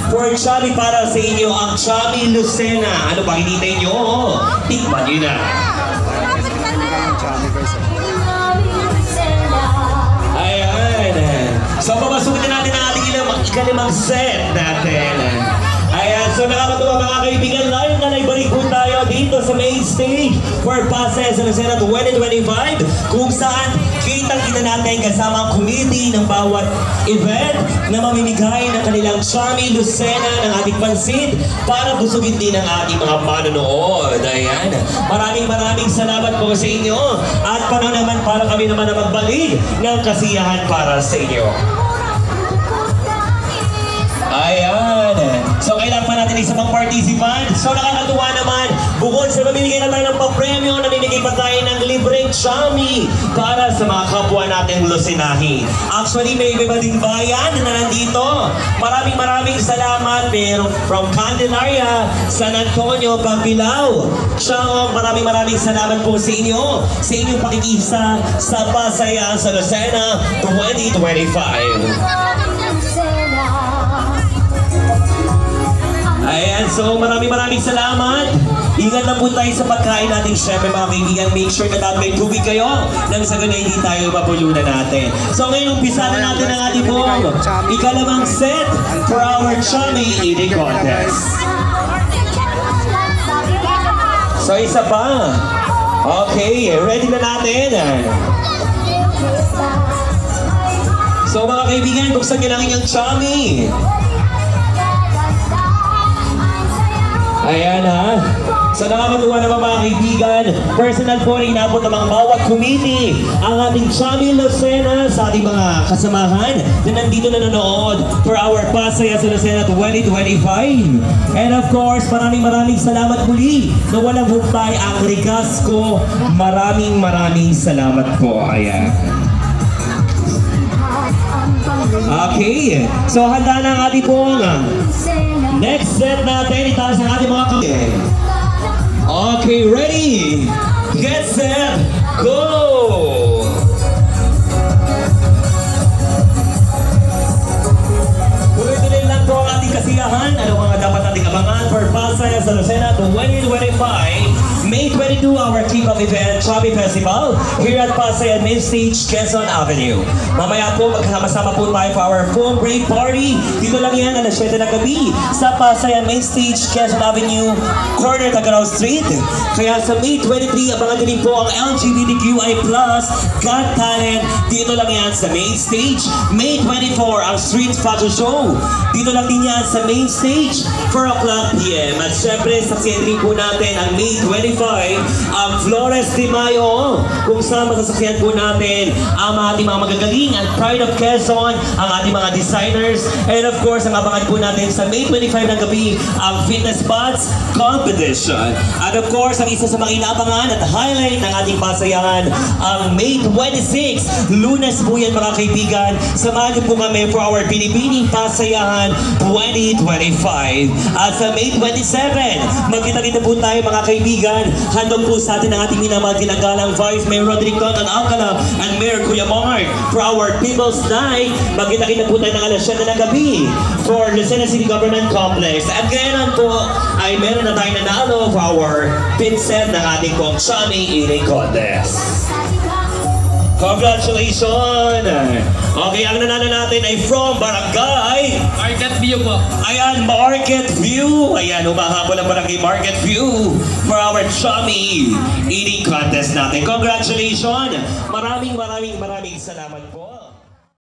For Chubby para sa inyo ang Chubby Lucena. Ano ba hinintay nyo? Tikman nyo na. Ayan. So papasukin na natin ang ating ikalimang set natin. Ayan, so nakakatuwa mga kaibigan, live na naibalik po tayo dito sa main stage for Pasay sa Lucena 2025 kung saan kitang-kita natin kasama ang committee ng bawat event na mamimigay ng kanilang Chubby Lucena ng ating pansit para busugin din ang ating mga manonood. Ayan, maraming salamat po sa inyo at paano naman para kami naman na magbalik ng kasiyahan para sa inyo. Ayan. So kailangan pa natin isa pang participant. So nakakatuwa naman, bukod sa mamimigay na tayo ng papremyo, namimigay pa tayo ng libreng Chubby para sa mga kapwa nating Lucinahi. Actually, may iba ding bayan na nandito. Maraming salamat. Pero from Candelaria, San Antonio, Pagbilao, Siangong, maraming salamat po sa inyo. Sa inyong pakikisa sa Pasaya sa Lucena 2025. Ayan, so maraming salamat. Ingat lang po tayo sa pagkain natin. Siyempre mga kaibigan, make sure na may tubig kayo nang sa ganun hindi tayo mapulunan natin. So ngayon, umpisa na natin ang ating pong ikalimang set for our Chubby Eating Contest. So isa pa. Okay, ready na natin. So mga kaibigan, buksan nyo lang inyong Chubby. Ayan ha. So nakakatuwa naman mga kaibigan, personal po rin inabot ng mga bawat committee ang ating Chubby Lucena sa ating mga kasamahan na nandito na nanonood for our Pasaya sa Lucena 2025. And of course, maraming salamat muli na walang humpay ang likas ko. Maraming salamat po. Ayan. Okay, so handa na ang ating pong next set natin. Itaas ang ating mga kamay. Okay, ready? Get set, go! Tuloy-tuloy lang po ang ating kasiyahan. Ano mga dapat nating abangan for Pasaya sa Lucena 2025? May 22, our kick-off event, Chubby Festival, here at Pasay at Main Stage, Quezon Avenue. Mamaya po, magkakasama po tayo for our foam break party. Dito lang yan, alas 7 ng gabi, sa Pasay at Main Stage, Quezon Avenue, corner Tagaraw Street. Kaya sa May 23, abangan din po ang LGBTQI+, Got Talent. Dito lang yan sa Main Stage. May 24, ang Street Fashion Show. Dito lang din yan sa Main Stage, 4 o'clock p.m. At syempre, saksiyan din po natin ang May 25, ang Flores de Mayo, kung saan masasakyan po natin ang ating mga magagaling, ang Pride of Quezon, ang ating mga designers, and of course, ang abangan po natin sa May 25 ng gabi, ang Fitness Spots Competition. And of course, ang isa sa mga inaabangan at highlight ng ating pasayahan, ang May 26, Lunes po yan mga kaibigan. Samahan po kami for our Pinipining Pasayahan 2025. At sa May 27, magkita-kita po tayo mga kaibigan. Handog po sa atin ang ating minamahal ginagalang Vice Mayor Rodrigo Cotton Alcala and Mayor Kuya Mark for our People's Night. Magkita-kita po tayo ng alas 7 ng gabi for Lucena City Government Complex. At ngayon po ay meron na tayong nanalo for our pit set ng ating pong Chubby Eating Contest. Congratulations! Okay, ang nanalo natin ay from Barangay Market View po. Ayan, Market View. Ayan, humahabol ang Barangay Market View for our Chubby Eating Contest natin. Congratulations! Maraming salamat po.